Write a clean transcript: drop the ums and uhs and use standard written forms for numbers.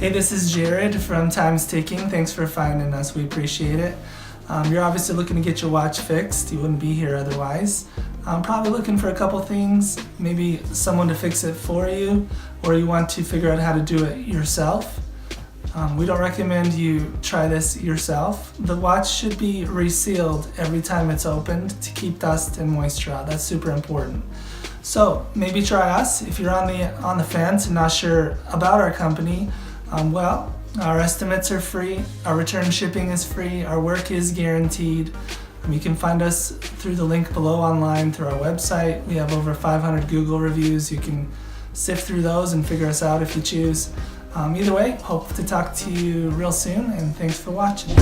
Hey, this is Jared from Time's Ticking. Thanks for finding us. We appreciate it. You're obviously looking to get your watch fixed. You wouldn't be here otherwise. Probably looking for a couple things, maybe someone to fix it for you, or you want to figure out how to do it yourself. We don't recommend you try this yourself. The watch should be resealed every time it's opened to keep dust and moisture out. That's super important. So maybe try us. If you're on the fence and not sure about our company, our estimates are free, our return shipping is free, our work is guaranteed. You can find us through the link below online through our website. We have over 500 Google reviews. You can sift through those and figure us out if you choose. Either way, hope to talk to you real soon, and thanks for watching.